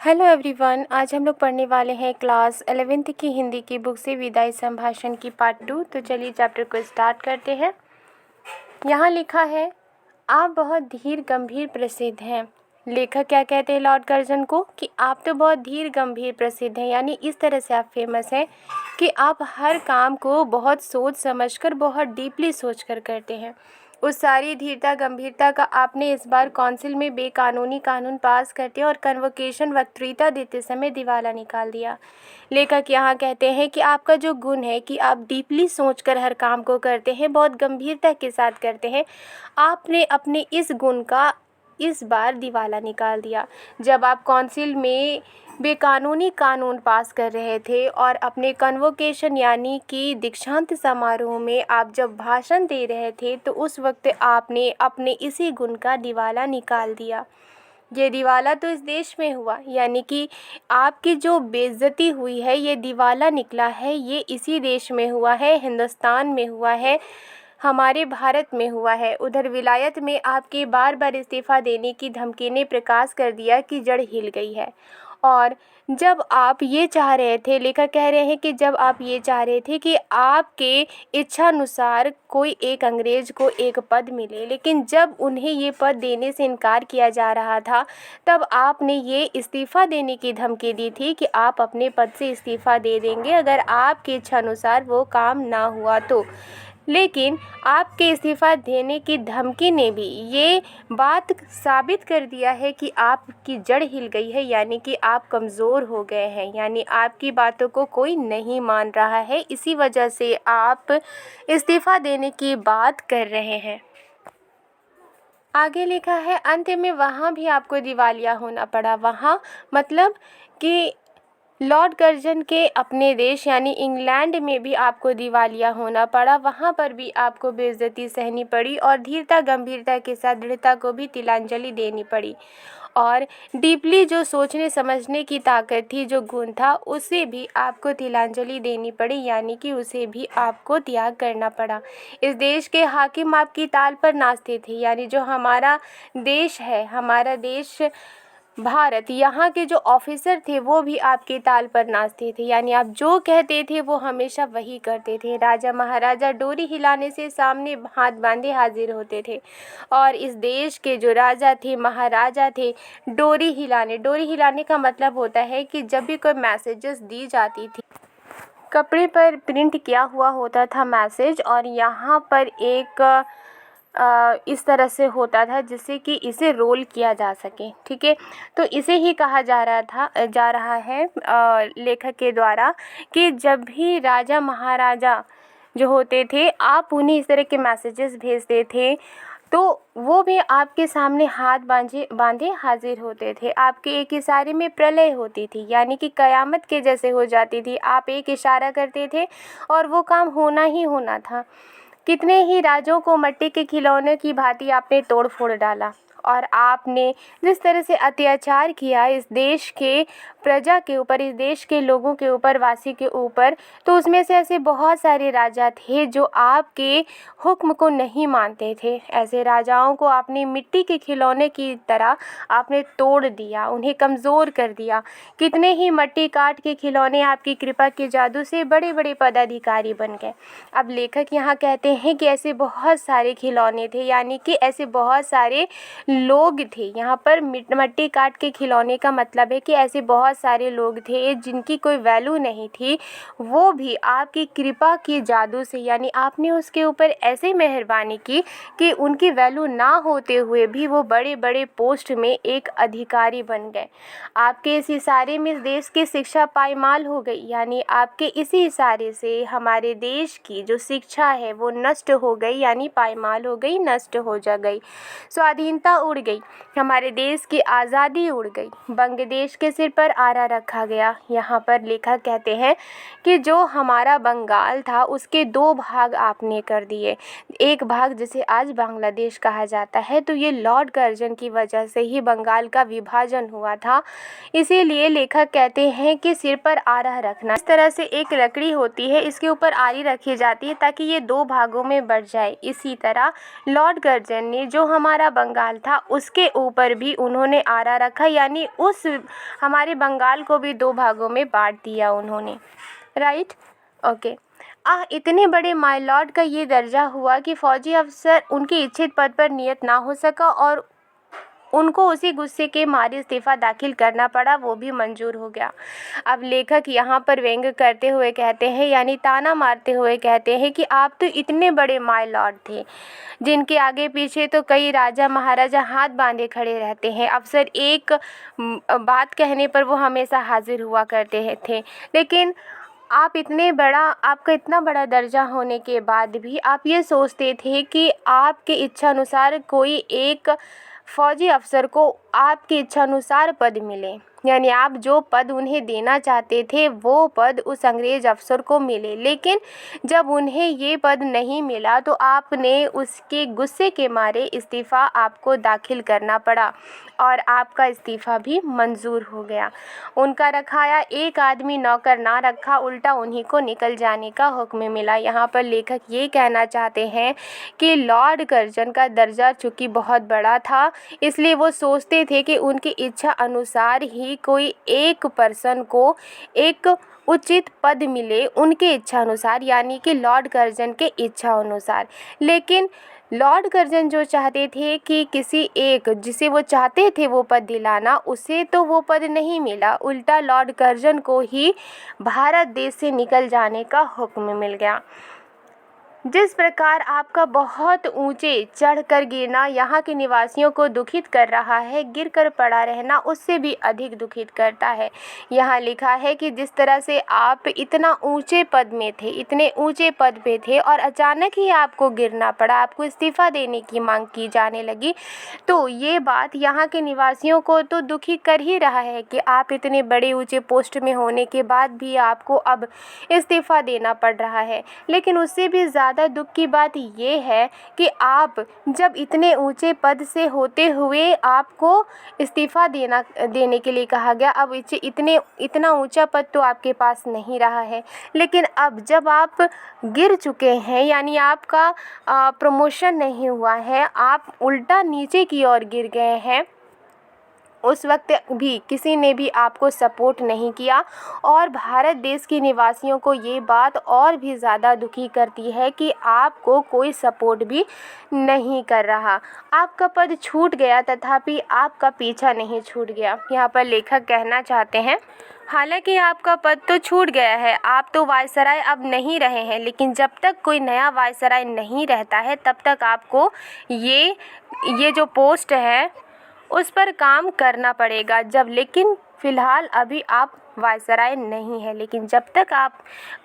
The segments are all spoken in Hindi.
हेलो एवरीवन, आज हम लोग पढ़ने वाले हैं क्लास 11th की हिंदी की बुक से विदाई संभाषण की पार्ट 2। तो चलिए चैप्टर को स्टार्ट करते हैं। यहाँ लिखा है, आप बहुत धीर गंभीर प्रसिद्ध हैं। लेखक क्या कहते हैं लॉर्ड कर्जन को कि आप तो बहुत धीर गंभीर प्रसिद्ध हैं, यानी इस तरह से आप फेमस हैं कि आप हर काम को बहुत सोच समझकर, बहुत डीपली सोचकर करते हैं। उस सारी धीरता गंभीरता का आपने इस बार काउंसिल में बेकानूनी कानून पास करते और कन्वोकेशन वक्तृता देते समय दिवाला निकाल दिया। लेखक यहाँ कहते हैं कि आपका जो गुण है कि आप डीपली सोचकर हर काम को करते हैं, बहुत गंभीरता के साथ करते हैं, आपने अपने इस गुण का इस बार दिवाला निकाल दिया। जब आप काउंसिल में बेकानूनी कानून पास कर रहे थे और अपने कन्वोकेशन यानी कि दीक्षांत समारोह में आप जब भाषण दे रहे थे, तो उस वक्त आपने अपने इसी गुण का दिवाला निकाल दिया। ये दिवाला तो इस देश में हुआ, यानी कि आपकी जो बेइज्जती हुई है, ये दिवाला निकला है, ये इसी देश में हुआ है, हिंदुस्तान में हुआ है, हमारे भारत में हुआ है। उधर विलायत में आपके बार बार इस्तीफ़ा देने की धमकी ने प्रकाश कर दिया कि जड़ हिल गई है। और जब आप ये चाह रहे थे, लेखक कह रहे हैं कि जब आप ये चाह रहे थे कि आपके इच्छानुसार कोई एक अंग्रेज को एक पद मिले, लेकिन जब उन्हें ये पद देने से इनकार किया जा रहा था, तब आपने ये इस्तीफ़ा देने की धमकी दी थी कि आप अपने पद से इस्तीफ़ा दे देंगे अगर आपके इच्छानुसार वो काम ना हुआ तो। लेकिन आपके इस्तीफ़ा देने की धमकी ने भी ये बात साबित कर दिया है कि आपकी जड़ हिल गई है, यानी कि आप कमज़ोर हो गए हैं, यानी आपकी बातों को कोई नहीं मान रहा है। इसी वजह से आप इस्तीफ़ा देने की बात कर रहे हैं। आगे लिखा है, अंत में वहाँ भी आपको दिवालिया होना पड़ा। वहाँ मतलब कि लॉर्ड कर्जन के अपने देश यानी इंग्लैंड में भी आपको दिवालिया होना पड़ा। वहाँ पर भी आपको बेइज्जती सहनी पड़ी और धीरता गंभीरता के साथ दृढ़ता को भी तिलांजलि देनी पड़ी। और डीपली जो सोचने समझने की ताकत थी, जो गुण था, उसे भी आपको तिलांजलि देनी पड़ी, यानी कि उसे भी आपको त्याग करना पड़ा। इस देश के हाकिम आपकी ताल पर नाचते थे, यानी जो हमारा देश है, हमारा देश भारत, यहाँ के जो ऑफिसर थे वो भी आपके ताल पर नाचते थे, यानी आप जो कहते थे वो हमेशा वही करते थे। राजा महाराजा डोरी हिलाने से सामने हाथ बांधे हाजिर होते थे, और इस देश के जो राजा थे, महाराजा थे, डोरी हिलाने का मतलब होता है कि जब भी कोई मैसेजेस दी जाती थी, कपड़े पर प्रिंट किया हुआ होता था मैसेज, और यहाँ पर एक इस तरह से होता था जिससे कि इसे रोल किया जा सके। ठीक है, तो इसे ही कहा जा रहा है लेखक के द्वारा कि जब भी राजा महाराजा जो होते थे, आप उन्हें इस तरह के मैसेजेस भेजते थे, तो वो भी आपके सामने हाथ बांधे हाजिर होते थे। आपके एक इशारे में प्रलय होती थी, यानी कि कयामत के जैसे हो जाती थी। आप एक इशारा करते थे और वो काम होना ही होना था। कितने ही राजों को मट्टी के खिलौने की भांति आपने तोड़ फोड़ डाला, और आपने जिस तरह से अत्याचार किया इस देश के प्रजा के ऊपर, इस देश के लोगों के ऊपर, वासी के ऊपर, तो उसमें से ऐसे बहुत सारे राजा थे जो आपके हुक्म को नहीं मानते थे। ऐसे राजाओं को आपने मिट्टी के खिलौने की तरह आपने तोड़ दिया, उन्हें कमज़ोर कर दिया। कितने ही मट्टी काट के खिलौने आपकी कृपा के जादू से बड़े बड़े पदाधिकारी बन गए। अब लेखक यहाँ कहते हैं कि ऐसे बहुत सारे खिलौने थे, यानी कि ऐसे बहुत सारे लोग थे। यहाँ पर मट्टी काट के खिलौने का मतलब है कि ऐसे बहुत सारे लोग थे जिनकी कोई वैल्यू नहीं थी, वो भी आपकी कृपा के जादू से, यानी आपने उसके ऊपर ऐसे मेहरबानी की कि उनकी वैल्यू ना होते हुए भी वो बड़े बड़े पोस्ट में एक अधिकारी बन गए। आपके इस इशारे में इस देश की शिक्षा पायमाल हो गई, यानी आपके इसी इशारे से हमारे देश की जो शिक्षा है वो नष्ट हो गई, यानी पायमाल हो गई, नष्ट हो जा गई। स्वाधीनता उड़ गई, हमारे देश की आज़ादी उड़ गई, बंगदेश के सिर पर आरा रखा गया। यहाँ पर लेखक कहते हैं कि जो हमारा बंगाल था उसके दो भाग आपने कर दिए। एक भाग जिसे आज बांग्लादेश कहा जाता है, तो ये लॉर्ड कर्जन की वजह से ही बंगाल का विभाजन हुआ था। इसीलिए लेखक कहते हैं कि सिर पर आरा रखना, इस तरह से एक लकड़ी होती है, इसके ऊपर आरी रखी जाती है ताकि ये दो भागों में बढ़ जाए। इसी तरह लॉर्ड कर्जन ने जो हमारा बंगाल था उसके ऊपर भी उन्होंने आरा रखा, यानी उस हमारे बंगाल को भी 2 भागों में बांट दिया उन्होंने, राइट। ओके। इतने बड़े माय लॉर्ड का ये दर्जा हुआ कि फौजी अफसर उनके इच्छित पद पर नियत ना हो सका और उनको उसी गुस्से के मारे इस्तीफ़ा दाखिल करना पड़ा, वो भी मंजूर हो गया। अब लेखक यहाँ पर व्यंग करते हुए कहते हैं, यानी ताना मारते हुए कहते हैं कि आप तो इतने बड़े माय लॉर्ड थे जिनके आगे पीछे तो कई राजा महाराजा हाथ बांधे खड़े रहते हैं। अफसर एक बात कहने पर वो हमेशा हाजिर हुआ करते थे, लेकिन आपका इतना बड़ा दर्जा होने के बाद भी आप ये सोचते थे कि आपके इच्छा अनुसार कोई एक फ़ौजी अफसर को आपकी इच्छा अनुसार पद मिले, यानी आप जो पद उन्हें देना चाहते थे वो पद उस अंग्रेज़ अफसर को मिले। लेकिन जब उन्हें ये पद नहीं मिला तो आपने उसके गुस्से के मारे इस्तीफ़ा आपको दाखिल करना पड़ा और आपका इस्तीफ़ा भी मंजूर हो गया। उनका रखाया एक आदमी नौकर ना रखा, उल्टा उन्हीं को निकल जाने का हुक्म मिला। यहाँ पर लेखक ये कहना चाहते हैं कि लॉर्ड कर्जन का दर्जा चूँकि बहुत बड़ा था, इसलिए वो सोचते थे कि उनकी इच्छा अनुसार ही कोई एक पर्सन को एक उचित पद मिले उनके इच्छा अनुसार, यानी कि लॉर्ड कर्जन के इच्छा अनुसार। लेकिन लॉर्ड कर्जन जो चाहते थे कि किसी एक जिसे वो चाहते थे वो पद दिलाना, उसे तो वो पद नहीं मिला, उल्टा लॉर्ड कर्जन को ही भारत देश से निकल जाने का हुक्म मिल गया। जिस प्रकार आपका बहुत ऊंचे चढ़कर गिरना यहाँ के निवासियों को दुखित कर रहा है, गिरकर पड़ा रहना उससे भी अधिक दुखित करता है। यहाँ लिखा है कि जिस तरह से आप इतना ऊंचे पद में थे, इतने ऊंचे पद पे थे और अचानक ही आपको गिरना पड़ा, आपको इस्तीफ़ा देने की मांग की जाने लगी, तो ये बात यहाँ के निवासियों को तो दुखी कर ही रहा है कि आप इतने बड़े ऊंचे पोस्ट में होने के बाद भी आपको अब इस्तीफ़ा देना पड़ रहा है। लेकिन उससे भी ज़्यादा दुख की बात ये है कि आप जब इतने ऊंचे पद से होते हुए आपको इस्तीफ़ा देने के लिए कहा गया, अब इतना ऊंचा पद तो आपके पास नहीं रहा है, लेकिन अब जब आप गिर चुके हैं, यानी आपका प्रमोशन नहीं हुआ है, आप उल्टा नीचे की ओर गिर गए हैं, उस वक्त भी किसी ने भी आपको सपोर्ट नहीं किया और भारत देश के निवासियों को ये बात और भी ज़्यादा दुखी करती है कि आपको कोई सपोर्ट भी नहीं कर रहा। आपका पद छूट गया तथापि आपका पीछा नहीं छूट गया। यहाँ पर लेखक कहना चाहते हैं, हालांकि आपका पद तो छूट गया है, आप तो वायसराय अब नहीं रहे हैं, लेकिन जब तक कोई नया वायसराय नहीं रहता है तब तक आपको ये जो पोस्ट है उस पर काम करना पड़ेगा। लेकिन फ़िलहाल अभी आप वायसराय नहीं है, लेकिन जब तक आप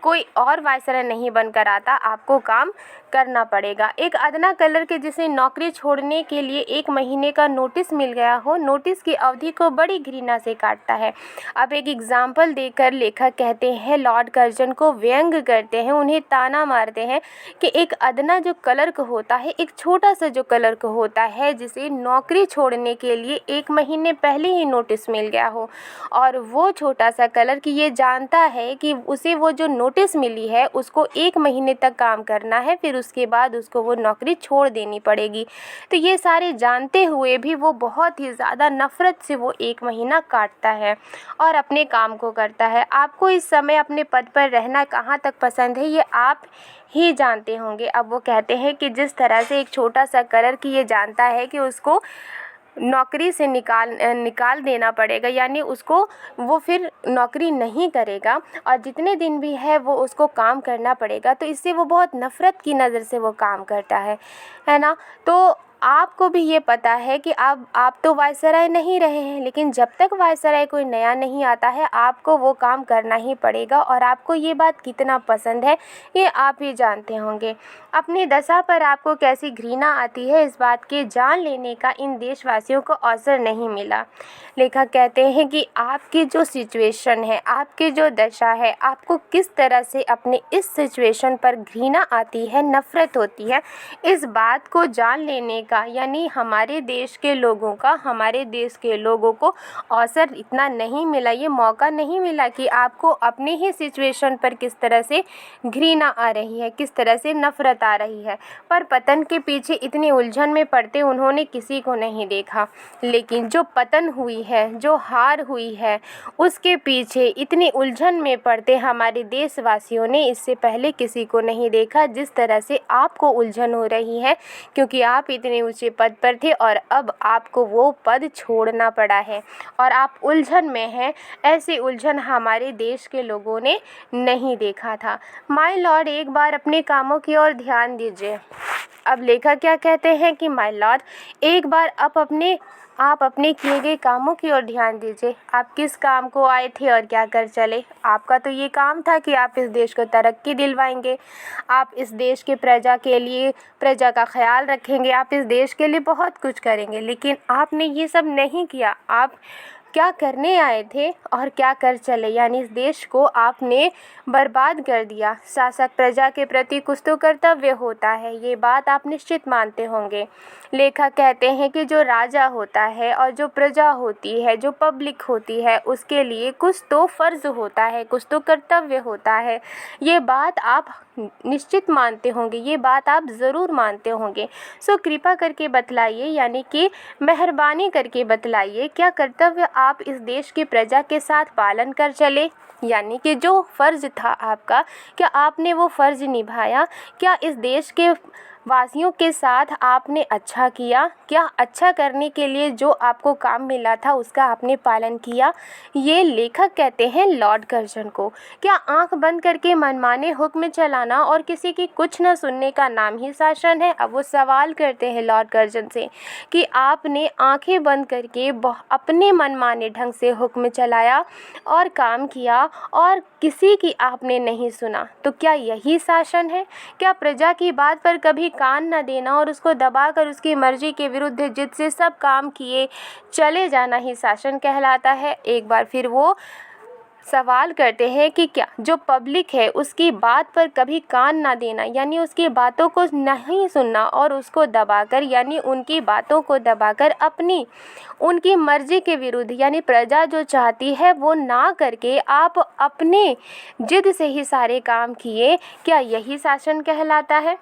कोई और वायसराय नहीं बनकर आता आपको काम करना पड़ेगा। एक अदना कलर के जिसे नौकरी छोड़ने के लिए 1 महीने का नोटिस मिल गया हो, नोटिस की अवधि को बड़ी घृणा से काटता है। अब एक एग्जाम्पल देकर लेखक कहते हैं, लॉर्ड कर्जन को व्यंग करते हैं, उन्हें ताना मारते हैं कि एक अदना जो क्लर्क होता है, एक छोटा सा जो क्लर्क होता है जिसे नौकरी छोड़ने के लिए 1 महीने पहले ही नोटिस मिल गया हो और वो छोटा सा क्लर्क ये जानता है कि उसे वो जो नोटिस मिली है उसको 1 महीने तक काम करना है, फिर उसके बाद उसको वो नौकरी छोड़ देनी पड़ेगी। तो ये सारे जानते हुए भी वो बहुत ही ज़्यादा नफ़रत से वो 1 महीना काटता है और अपने काम को करता है। आपको इस समय अपने पद पर रहना कहाँ तक पसंद है ये आप ही जानते होंगे। अब वो कहते हैं कि जिस तरह से एक छोटा सा क्लर्क ये जानता है कि उसको नौकरी से निकाल देना पड़ेगा, यानी उसको वो फिर नौकरी नहीं करेगा और जितने दिन भी है वो उसको काम करना पड़ेगा, तो इससे वो बहुत नफ़रत की नज़र से वो काम करता है ना। तो आपको भी ये पता है कि अब आप तो वायसराय नहीं रहे हैं, लेकिन जब तक वायसराय कोई नया नहीं आता है आपको वो काम करना ही पड़ेगा और आपको ये बात कितना पसंद है ये आप ही जानते होंगे। अपनी दशा पर आपको कैसी घृणा आती है इस बात के जान लेने का इन देशवासियों को अवसर नहीं मिला। लेखक कहते हैं कि आपकी जो सिचुएशन है, आपकी जो दशा है, आपको किस तरह से अपने इस सिचुएशन पर घृणा आती है, नफ़रत होती है, इस बात को जान लेने का यानी हमारे देश के लोगों का, हमारे देश के लोगों को अवसर इतना नहीं मिला, ये मौका नहीं मिला कि आपको अपने ही सिचुएशन पर किस तरह से घृणा आ रही है, किस तरह से नफ़रत आ रही है। पर पतन के पीछे इतनी उलझन में पड़ते उन्होंने किसी को नहीं देखा, लेकिन जो पतन हुई है, जो हार हुई है, उसके पीछे इतनी उलझन में पड़ते हमारे देशवासियों ने इससे पहले किसी को नहीं देखा जिस तरह से आपको उलझन हो रही है, क्योंकि आप इतने ऊंचे पद पर थे और अब आपको वो पद छोड़ना पड़ा है और आप उलझन में हैं। ऐसी उलझन हमारे देश के लोगों ने नहीं देखा था। माय लॉर्ड, एक बार अपने कामों की ओर ध्यान दीजिए। अब लेखक क्या कहते हैं कि माय लॉर्ड, एक बार आप अपने किए गए कामों की ओर ध्यान दीजिए। आप किस काम को आए थे और क्या कर चले? आपका तो ये काम था कि आप इस देश को तरक्की दिलवाएंगे, आप इस देश के प्रजा के लिए प्रजा का ख्याल रखेंगे, आप इस देश के लिए बहुत कुछ करेंगे, लेकिन आपने ये सब नहीं किया। आप क्या करने आए थे और क्या कर चले, यानी इस देश को आपने बर्बाद कर दिया। शासक प्रजा के प्रति कुछ तो कर्तव्य होता है, ये बात आप निश्चित मानते होंगे। लेखक कहते हैं कि जो राजा होता है और जो प्रजा होती है, जो पब्लिक होती है, उसके लिए कुछ तो फ़र्ज़ होता है, कुछ तो कर्तव्य होता है। ये बात आप निश्चित मानते होंगे, ये बात आप ज़रूर मानते होंगे। सो कृपा करके बतलाइए, यानी कि मेहरबानी करके बतलाइए, क्या कर्तव्य आप इस देश की प्रजा के साथ पालन कर चले? यानी कि जो फ़र्ज़ था आपका, क्या आपने वो फ़र्ज़ निभाया? क्या इस देश के वासियों के साथ आपने अच्छा किया? क्या अच्छा करने के लिए जो आपको काम मिला था उसका आपने पालन किया? ये लेखक कहते हैं लॉर्ड कर्जन को। क्या आंख बंद करके मनमाने हुक्म चलाना और किसी की कुछ न सुनने का नाम ही शासन है? अब वो सवाल करते हैं लॉर्ड कर्जन से कि आपने आंखें बंद करके अपने मनमाने ढंग से हुक्म चलाया और काम किया और किसी की आपने नहीं सुना, तो क्या यही शासन है? क्या प्रजा की बात पर कभी कान न देना और उसको दबाकर उसकी मर्जी के विरुद्ध जिद से सब काम किए चले जाना ही शासन कहलाता है? एक बार फिर वो सवाल करते हैं कि क्या जो पब्लिक है उसकी बात पर कभी कान ना देना, यानी उसकी बातों को नहीं सुनना और उसको दबाकर, यानी उनकी बातों को दबाकर अपनी उनकी मर्जी के विरुद्ध, यानी प्रजा जो चाहती है वो ना करके आप अपने जिद से ही सारे काम किए, क्या यही शासन कहलाता है?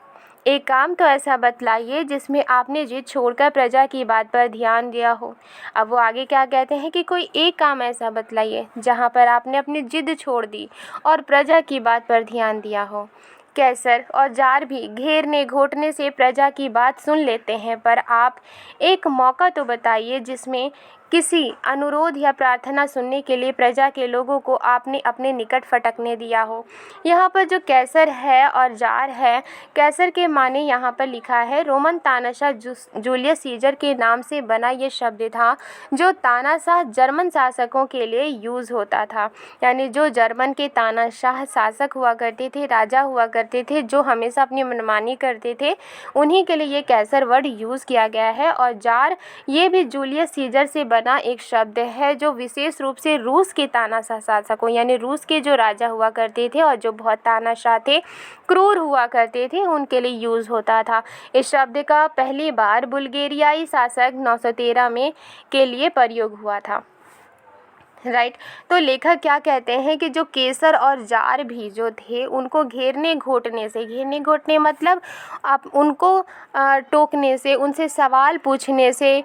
एक काम तो ऐसा बतलाइए जिसमें आपने जिद छोड़कर प्रजा की बात पर ध्यान दिया हो। अब वो आगे क्या कहते हैं कि कोई एक काम ऐसा बतलाइए जहाँ पर आपने अपनी जिद छोड़ दी और प्रजा की बात पर ध्यान दिया हो। कैसर और जार भी घेरने घोटने से प्रजा की बात सुन लेते हैं, पर आप एक मौका तो बताइए जिसमें किसी अनुरोध या प्रार्थना सुनने के लिए प्रजा के लोगों को आपने अपने निकट फटकने दिया हो। यहाँ पर जो कैसर है और जार है, कैसर के माने यहाँ पर लिखा है रोमन तानाशाह जूलियस सीजर के नाम से बना ये शब्द था, जो तानाशाह जर्मन शासकों के लिए यूज़ होता था, यानी जो जर्मन के तानाशाह शासक हुआ करते थे, राजा हुआ करते थे, जो हमेशा अपनी मनमानी करते थे, उन्हीं के लिए ये कैसर वर्ड यूज़ किया गया है। और जार ये भी जूलियस सीजर से बना एक शब्द है जो विशेष रूप से रूस के तानाशाह शासकों, यानी रूस के जो राजा हुआ करते थे और जो बहुत तानाशाह थे, क्रूर हुआ करते थे, उनके लिए यूज़ होता था। इस शब्द का पहली बार बुल्गेरियाई शासक 913 में के लिए प्रयोग हुआ था। राइट। तो लेखक क्या कहते हैं कि जो केसर और जार भी जो थे उनको घेरने घोटने से, घेरने घोटने मतलब आप उनको टोकने से, उनसे सवाल पूछने से,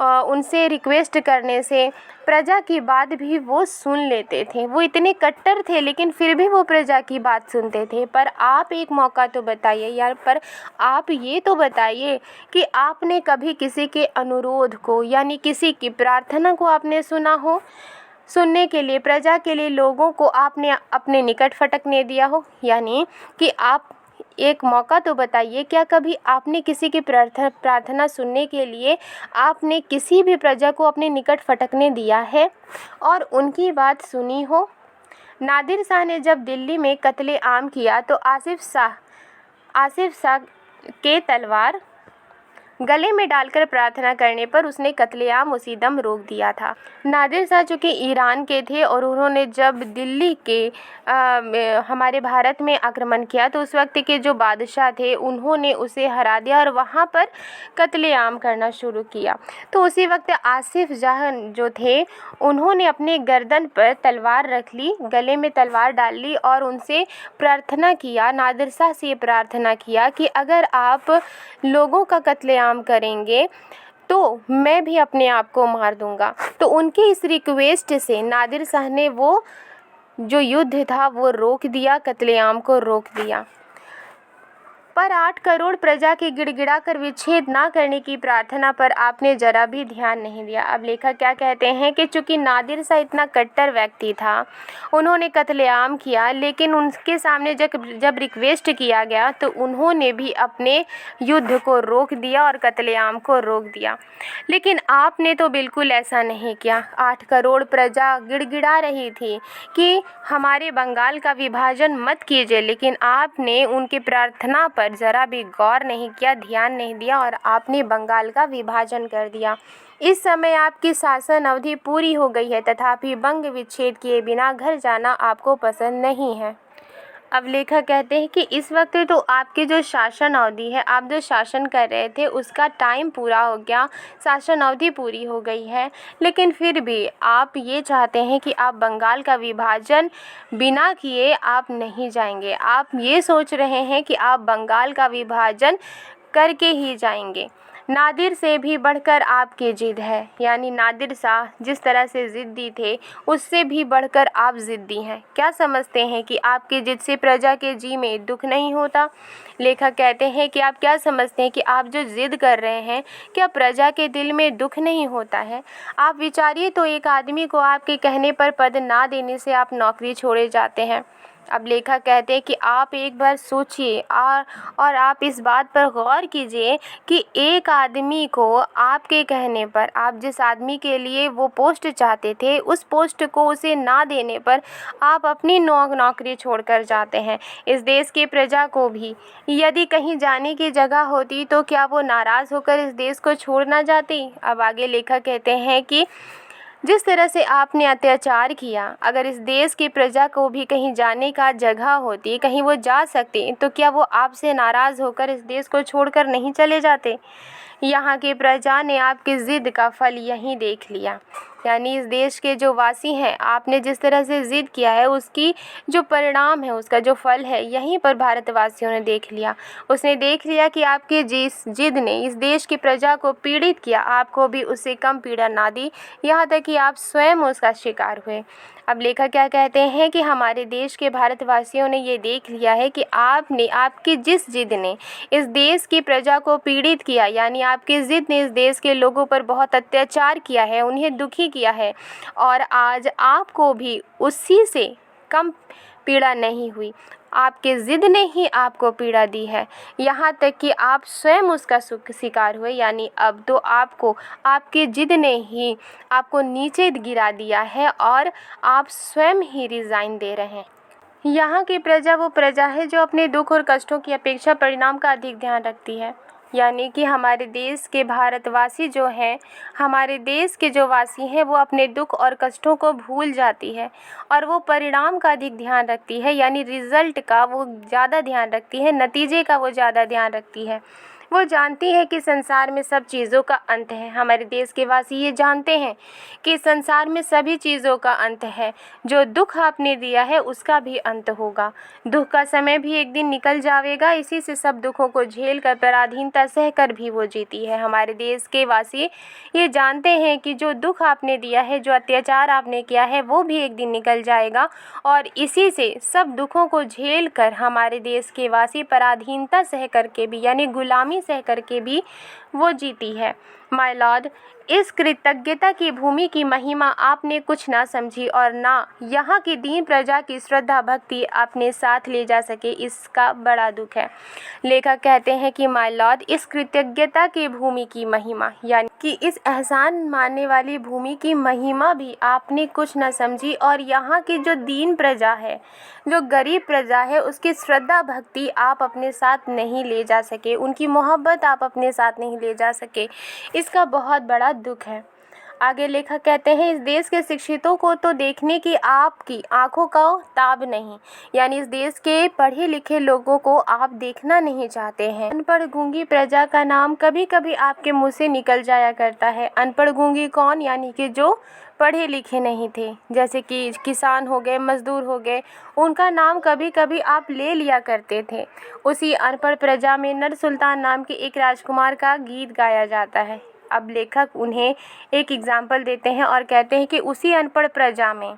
उनसे रिक्वेस्ट करने से प्रजा की बात भी वो सुन लेते थे। वो इतने कट्टर थे लेकिन फिर भी वो प्रजा की बात सुनते थे। पर आप एक मौका तो बताइए यार, पर आप ये तो बताइए कि आपने कभी किसी के अनुरोध को, यानी किसी की प्रार्थना को आपने सुना हो? सुनने के लिए, प्रजा के लिए लोगों को आपने अपने निकट फटकने दिया हो? यानी कि आप एक मौका तो बताइए, क्या कभी आपने किसी की प्रार्थना सुनने के लिए आपने किसी भी प्रजा को अपने निकट फटकने दिया है और उनकी बात सुनी हो? नादिर शाह ने जब दिल्ली में कत्ले आम किया तो आसिफ शाह के तलवार गले में डालकर प्रार्थना करने पर उसने कत्लेआम उसी दम रोक दिया था। नादिर शाह चूँकि ईरान के थे और उन्होंने जब दिल्ली के हमारे भारत में आक्रमण किया तो उस वक्त के जो बादशाह थे उन्होंने उसे हरा दिया और वहाँ पर कत्लेआम करना शुरू किया। तो उसी वक्त आसिफ जाह जो थे उन्होंने अपने गर्दन पर तलवार रख ली, गले में तलवार डाल ली और उनसे प्रार्थना किया, नादिर शाह से प्रार्थना किया कि अगर आप लोगों का कत्लेआम करेंगे तो मैं भी अपने आप को मार दूंगा। तो उनकी इस रिक्वेस्ट से नादिर शाह ने वो जो युद्ध था वो रोक दिया, कत्लेआम को रोक दिया। पर 8 करोड़ प्रजा के गिड़गिड़ाकर विच्छेद ना करने की प्रार्थना पर आपने जरा भी ध्यान नहीं दिया। अब लेखक क्या कहते हैं कि चूंकि नादिर शाह इतना कट्टर व्यक्ति था, उन्होंने कत्लेआम किया, लेकिन उनके सामने जब रिक्वेस्ट किया गया तो उन्होंने भी अपने युद्ध को रोक दिया और कत्लेआम को रोक दिया। लेकिन आपने तो बिल्कुल ऐसा नहीं किया। 8 करोड़ प्रजा गिड़गिड़ा रही थी कि हमारे बंगाल का विभाजन मत कीजिए, लेकिन आपने उनकी प्रार्थना पर ज़रा भी गौर नहीं किया, ध्यान नहीं दिया और आपने बंगाल का विभाजन कर दिया। इस समय आपकी शासन अवधि पूरी हो गई है, तथापि बंग विच्छेद किए बिना घर जाना आपको पसंद नहीं है। अब लेखक कहते हैं कि इस वक्त तो आपकी जो शासन अवधि है, आप जो शासन कर रहे थे उसका टाइम पूरा हो गया, शासन अवधि पूरी हो गई है, लेकिन फिर भी आप ये चाहते हैं कि आप बंगाल का विभाजन बिना किए आप नहीं जाएंगे। आप ये सोच रहे हैं कि आप बंगाल का विभाजन करके ही जाएंगे। नादिर से भी बढ़कर आपकी जिद है, यानी नादिर शाह जिस तरह से ज़िद्दी थे उससे भी बढ़कर आप ज़िद्दी हैं। क्या समझते हैं कि आपकी जिद से प्रजा के जी में दुख नहीं होता? लेखक कहते हैं कि आप क्या समझते हैं कि आप जो ज़िद कर रहे हैं क्या प्रजा के दिल में दुख नहीं होता है? आप विचारिए तो, एक आदमी को आपके कहने पर पद ना देने से आप नौकरी छोड़े जाते हैं। अब लेखक कहते हैं कि आप एक बार सोचिए और आप इस बात पर गौर कीजिए कि एक आदमी को आपके कहने पर, आप जिस आदमी के लिए वो पोस्ट चाहते थे उस पोस्ट को उसे ना देने पर आप अपनी नौकरी छोड़कर जाते हैं। इस देश की प्रजा को भी यदि कहीं जाने की जगह होती तो क्या वो नाराज़ होकर इस देश को छोड़ ना जाती? अब आगे लेखक कहते हैं कि जिस तरह से आपने अत्याचार किया, अगर इस देश की प्रजा को भी कहीं जाने का जगह होती, कहीं वो जा सकती, तो क्या वो आपसे नाराज़ होकर इस देश को छोड़कर नहीं चले जाते? यहाँ की प्रजा ने आपकी ज़िद का फल यहीं देख लिया, यानी इस देश के जो वासी हैं, आपने जिस तरह से ज़िद किया है उसकी जो परिणाम है, उसका जो फल है, यहीं पर भारतवासियों ने देख लिया। उसने देख लिया कि आपकी जिस ज़िद ने इस देश की प्रजा को पीड़ित किया, आपको भी उससे कम पीड़ा ना दी, यहाँ तक कि आप स्वयं उसका शिकार हुए। अब लेखक क्या कहते हैं कि हमारे देश के भारतवासियों ने ये देख लिया है कि आपकी जिस जिद ने इस देश की प्रजा को पीड़ित किया, यानी आपकी जिद ने इस देश के लोगों पर बहुत अत्याचार किया है, उन्हें दुखी किया है, और आज आपको भी उसी से कम पीड़ा नहीं हुई। आपके ज़िद ने ही आपको पीड़ा दी है, यहाँ तक कि आप स्वयं उसका शिकार हुए, यानी अब तो आपको आपकी ज़िद ने ही आपको नीचे गिरा दिया है और आप स्वयं ही रिज़ाइन दे रहे हैं। यहाँ की प्रजा वो प्रजा है जो अपने दुख और कष्टों की अपेक्षा परिणाम का अधिक ध्यान रखती है, यानी कि हमारे देश के भारतवासी जो हैं, हमारे देश के जो वासी हैं, वो अपने दुख और कष्टों को भूल जाती है और वो परिणाम का अधिक ध्यान रखती है, यानी रिज़ल्ट का वो ज़्यादा ध्यान रखती है, नतीजे का वो ज़्यादा ध्यान रखती है। वो जानती है कि संसार में सब चीज़ों का अंत है। हमारे देश के वासी ये जानते हैं कि संसार में सभी चीज़ों का अंत है। जो दुख आपने दिया है उसका भी अंत होगा। दुख का समय भी एक दिन निकल जाएगा। इसी से सब दुखों को झेल कर, पराधीनता सह कर भी वो जीती है। हमारे देश के वासी ये जानते हैं कि जो दुख आपने दिया है, जो अत्याचार आपने किया है, वो भी एक दिन निकल जाएगा और इसी से सब दुखों को झेल कर हमारे देश के वासी पराधीनता सह करके भी, यानी गुलामी सह करके भी वो जीती है। माय लॉर्ड, इस कृतज्ञता की भूमि की महिमा आपने कुछ ना समझी और ना यहाँ की दीन प्रजा की श्रद्धा भक्ति अपने साथ ले जा सके, इसका बड़ा दुख है। लेखक कहते हैं कि माय लॉर्ड, इस कृतज्ञता की भूमि की महिमा, यानी कि इस एहसान मानने वाली भूमि की महिमा भी आपने कुछ ना समझी और यहाँ की जो दीन प्रजा है, जो गरीब प्रजा है, उसकी श्रद्धा भक्ति आप अपने साथ नहीं ले जा सके, उनकी मोहब्बत मोहब्बत आप अपने साथ नहीं ले जा सके। इसका बहुत बड़ा दुख है। आगे लेखक कहते हैं, इस देश के शिक्षितों को तो देखने की आपकी आंखों का ताब नहीं, यानी इस देश के पढ़े लिखे लोगों को आप देखना नहीं चाहते हैं। अनपढ़ गूंगी प्रजा का नाम कभी कभी आपके मुंह से निकल जाया करता है। अनपढ़ गूंगी कौन? यानी कि जो पढ़े लिखे नहीं थे, जैसे कि किसान हो गए, मजदूर हो गए, उनका नाम कभी कभी आप ले लिया करते थे। उसी अनपढ़ प्रजा में नर सुल्तान नाम के एक राजकुमार का गीत गाया जाता है। अब लेखक उन्हें एक एग्जाम्पल देते हैं और कहते हैं कि उसी अनपढ़ प्रजा में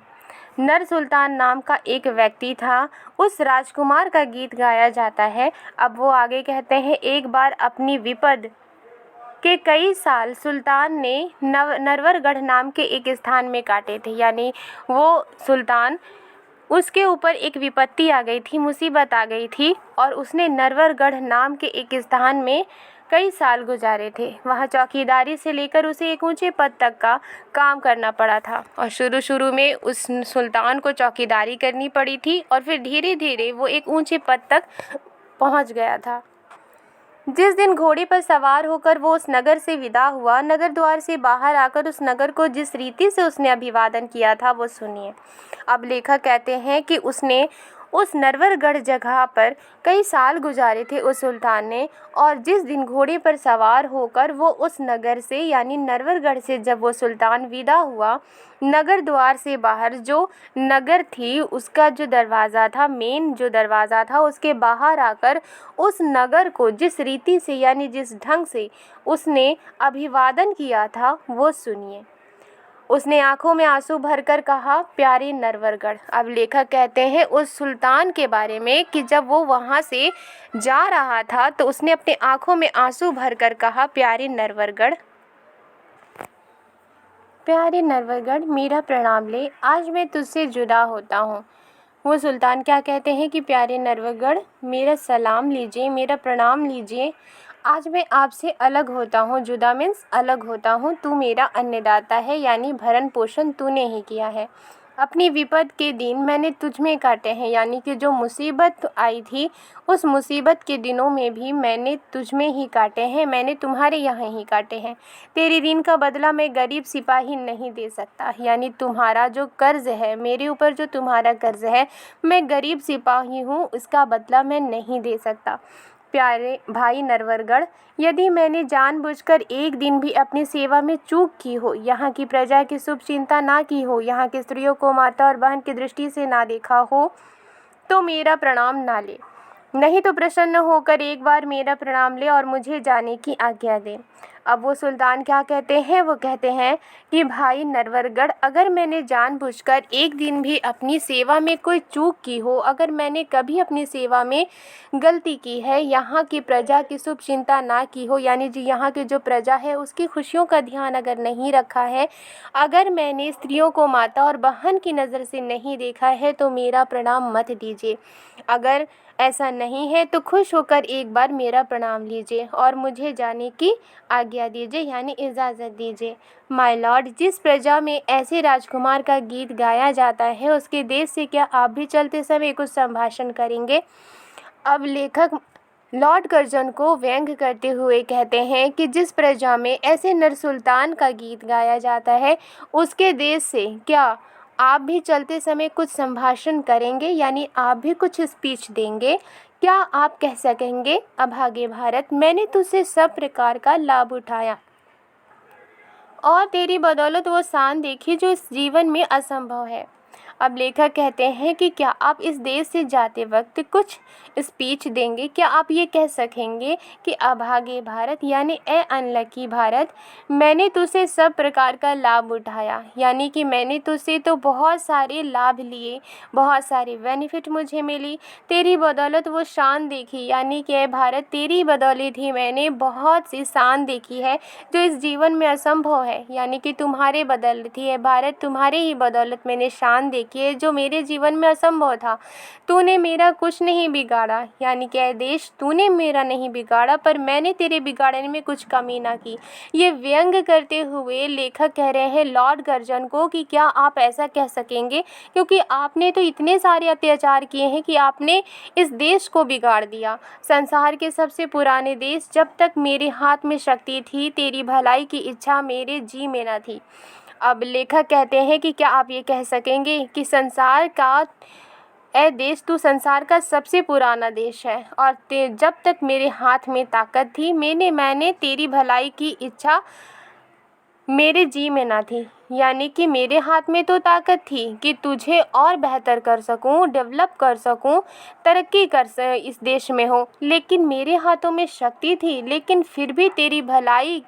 नर सुल्तान नाम का एक व्यक्ति था, उस राजकुमार का गीत गाया जाता है। अब वो आगे कहते हैं, एक बार अपनी विपद के कई साल सुल्तान ने नरवरगढ़ नाम के एक स्थान में काटे थे। यानी वो सुल्तान, उसके ऊपर एक विपत्ति आ गई थी, मुसीबत आ गई थी और उसने नरवरगढ़ नाम के एक स्थान में कई साल गुजारे थे। वहाँ चौकीदारी से लेकर उसे एक ऊंचे पद तक का काम करना पड़ा था और शुरू में उस सुल्तान को चौकीदारी करनी पड़ी थी और फिर धीरे धीरे वो एक ऊंचे पद तक पहुँच गया था। जिस दिन घोड़े पर सवार होकर वो उस नगर से विदा हुआ, नगर द्वार से बाहर आकर उस नगर को जिस रीति से उसने अभिवादन किया था वो सुनिए। अब लेखक कहते हैं कि उसने उस नरवरगढ़ जगह पर कई साल गुजारे थे उस सुल्तान ने, और जिस दिन घोड़े पर सवार होकर वो उस नगर से यानी नरवरगढ़ से जब वो सुल्तान विदा हुआ, नगर द्वार से बाहर जो नगर थी उसका जो दरवाज़ा था, मेन जो दरवाज़ा था, उसके बाहर आकर उस नगर को जिस रीति से यानी जिस ढंग से उसने अभिवादन किया था वो सुनिए। उसने आंखों में आंसू भरकर कहा, प्यारे नरवरगढ़। अब लेखक कहते हैं उस सुल्तान के बारे में कि जब वो वहाँ से जा रहा था तो उसने अपने आंखों में आंसू भरकर कहा, प्यारे नरवरगढ़, प्यारे नरवरगढ़, मेरा प्रणाम ले, आज मैं तुझसे जुदा होता हूँ। वो सुल्तान क्या कहते हैं कि प्यारे नरवरगढ़, मेरा सलाम लीजिए, मेरा प्रणाम लीजिए, आज मैं आपसे अलग होता हूँ। जुदा मीन्स अलग होता हूँ। तू मेरा अन्नदाता है, यानी भरण पोषण तूने ही किया है। अपनी विपद के दिन मैंने तुझ में काटे हैं, यानी कि जो मुसीबत आई थी उस मुसीबत के दिनों में भी मैंने तुझ में ही काटे हैं, मैंने तुम्हारे यहाँ ही काटे हैं। तेरी ऋण का बदला मैं गरीब सिपाही नहीं दे सकता, यानी तुम्हारा जो कर्ज है, मेरे ऊपर जो तुम्हारा कर्ज है, मैं गरीब सिपाही हूँ, इसका बदला मैं नहीं दे सकता। प्यारे भाई नरवरगढ़, यदि मैंने जानबूझकर एक दिन भी अपनी सेवा में चूक की हो, यहाँ की प्रजा की शुभ चिंता ना की हो, यहाँ की स्त्रियों को माता और बहन की दृष्टि से ना देखा हो, तो मेरा प्रणाम ना ले, नहीं तो प्रसन्न होकर एक बार मेरा प्रणाम ले और मुझे जाने की आज्ञा दे। अब वो सुल्तान क्या कहते हैं? वो कहते हैं कि भाई नरवरगढ़, अगर मैंने जानबूझकर एक दिन भी अपनी सेवा में कोई चूक की हो, अगर मैंने कभी अपनी सेवा में गलती की है, यहाँ की प्रजा की शुभ चिंता ना की हो, यानी जी यहाँ की जो प्रजा है उसकी खुशियों का ध्यान अगर नहीं रखा है, अगर मैंने स्त्रियों को माता और बहन की नज़र से नहीं देखा है, तो मेरा प्रणाम मत दीजिए। अगर ऐसा नहीं है तो खुश होकर एक बार मेरा प्रणाम लीजिए और मुझे जाने की आज्ञा दीजिए, यानी इजाज़त दीजिए। माय लॉर्ड, जिस प्रजा में ऐसे राजकुमार का गीत गाया जाता है, उसके देश से क्या आप भी चलते समय कुछ संभाषण करेंगे? अब लेखक लॉर्ड कर्जन को व्यंग करते हुए कहते हैं कि जिस प्रजा में ऐसे नर सुल्तान का गीत गाया जाता है, उसके देश से क्या आप भी चलते समय कुछ संभाषण करेंगे, यानी आप भी कुछ स्पीच देंगे? क्या आप कह सकेंगे, अभागे भारत, मैंने तुझसे सब प्रकार का लाभ उठाया और तेरी बदौलत वो शान देखी जो इस जीवन में असंभव है। अब लेखक कहते हैं कि क्या आप इस देश से जाते वक्त कुछ स्पीच देंगे? क्या आप ये कह सकेंगे कि अभागे भारत, यानी ए अनलकी भारत, मैंने तुझसे सब प्रकार का लाभ उठाया, यानी कि मैंने तुझसे तो बहुत सारे लाभ लिए, बहुत सारे बेनिफिट मुझे मिली, तेरी बदौलत वो शान देखी, यानी कि ए भारत, तेरी बदौलत ही मैंने बहुत सी शान देखी है जो इस जीवन में असंभव है, यानी कि तुम्हारे बदौलत ही है भारत, तुम्हारे ही बदौलत मैंने शान देखी किए जो मेरे जीवन में असंभव था। तूने मेरा कुछ नहीं बिगाड़ा, यानी कि ऐ देश तूने मेरा नहीं बिगाड़ा, पर मैंने तेरे बिगाड़ने में कुछ कमी ना की। ये व्यंग करते हुए लेखक कह रहे हैं लॉर्ड कर्जन को कि क्या आप ऐसा कह सकेंगे, क्योंकि आपने तो इतने सारे अत्याचार किए हैं कि आपने इस देश को बिगाड़ दिया। संसार के सबसे पुराने देश, जब तक मेरे हाथ में शक्ति थी, तेरी भलाई की इच्छा मेरे जी में न थी। अब लेखक कहते हैं कि क्या आप ये कह सकेंगे कि संसार का ऐ देश तू संसार का सबसे पुराना देश है, और जब तक मेरे हाथ में ताकत थी, मैंने तेरी भलाई की इच्छा मेरे जी में ना थी। यानी कि मेरे हाथ में तो ताकत थी कि तुझे और बेहतर कर सकूं, डेवलप कर सकूं, तरक्की इस देश में हो, लेकिन मेरे हाथों में शक्ति थी, लेकिन फिर भी तेरी भलाई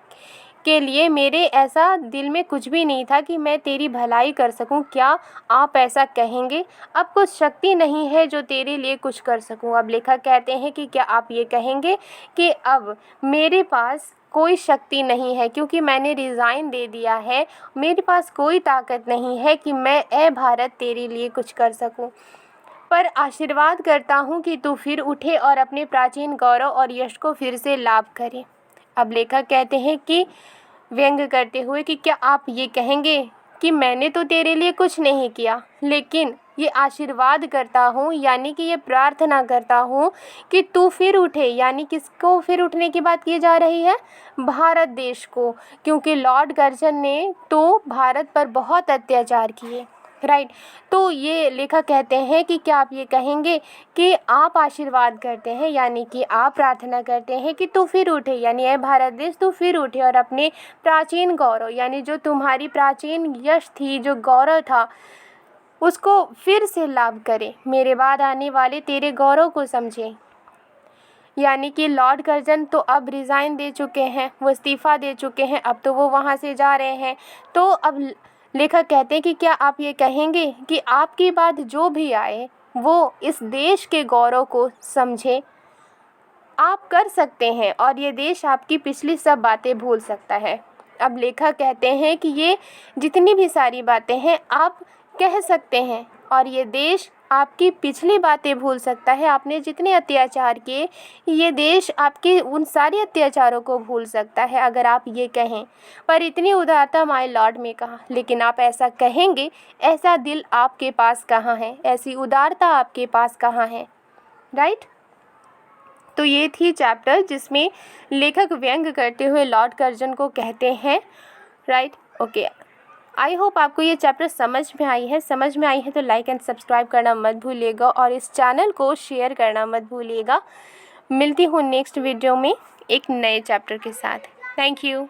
के लिए मेरे ऐसा दिल में कुछ भी नहीं था कि मैं तेरी भलाई कर सकूं। क्या आप ऐसा कहेंगे? अब कुछ शक्ति नहीं है जो तेरे लिए कुछ कर सकूं। अब लेखक कहते हैं कि क्या आप ये कहेंगे कि अब मेरे पास कोई शक्ति नहीं है, क्योंकि मैंने रिज़ाइन दे दिया है, मेरे पास कोई ताकत नहीं है कि मैं ऐ भारत तेरे लिए कुछ कर सकूं, पर आशीर्वाद करता हूँ कि तू फिर उठे और अपने प्राचीन गौरव और यश को फिर से लाभ करे। अब लेखक कहते हैं कि व्यंग करते हुए कि क्या आप ये कहेंगे कि मैंने तो तेरे लिए कुछ नहीं किया, लेकिन ये आशीर्वाद करता हूँ, यानी कि ये प्रार्थना करता हूँ कि तू फिर उठे। यानी किसको फिर उठने की बात की जा रही है? भारत देश को, क्योंकि लॉर्ड कर्जन ने तो भारत पर बहुत अत्याचार किए, राइट। तो ये लेखक कहते हैं कि क्या आप ये कहेंगे कि आप आशीर्वाद करते हैं, यानी कि आप प्रार्थना करते हैं कि तू फिर उठे, यानी ऐ भारत देश तू फिर उठे और अपने प्राचीन गौरव, यानी जो तुम्हारी प्राचीन यश थी, जो गौरव था, उसको फिर से लाभ करे, मेरे बाद आने वाले तेरे गौरव को समझे। यानी कि लॉर्ड कर्जन तो अब रिज़ाइन दे चुके हैं, वो इस्तीफ़ा दे चुके हैं, अब तो वो वहाँ से जा रहे हैं। तो अब लेखक कहते हैं कि क्या आप ये कहेंगे कि आपके बाद जो भी आए वो इस देश के गौरव को समझे। आप कर सकते हैं और ये देश आपकी पिछली सब बातें भूल सकता है। अब लेखक कहते हैं कि ये जितनी भी सारी बातें हैं आप कह सकते हैं और ये देश आपकी पिछली बातें भूल सकता है। आपने जितने अत्याचार किए, ये देश आपके उन सारे अत्याचारों को भूल सकता है अगर आप ये कहें। पर इतनी उदारता माय लॉर्ड में कहा, लेकिन आप ऐसा कहेंगे, ऐसा दिल आपके पास कहाँ है, ऐसी उदारता आपके पास कहाँ है, राइट। तो ये थी चैप्टर जिसमें लेखक व्यंग करते हुए लॉर्ड कर्जन को कहते हैं, राइट। ओके, आई होप आपको ये चैप्टर समझ में आई है तो लाइक एंड सब्सक्राइब करना मत भूलिएगा और इस चैनल को शेयर करना मत भूलिएगा। मिलती हूँ नेक्स्ट वीडियो में एक नए चैप्टर के साथ। Thank you.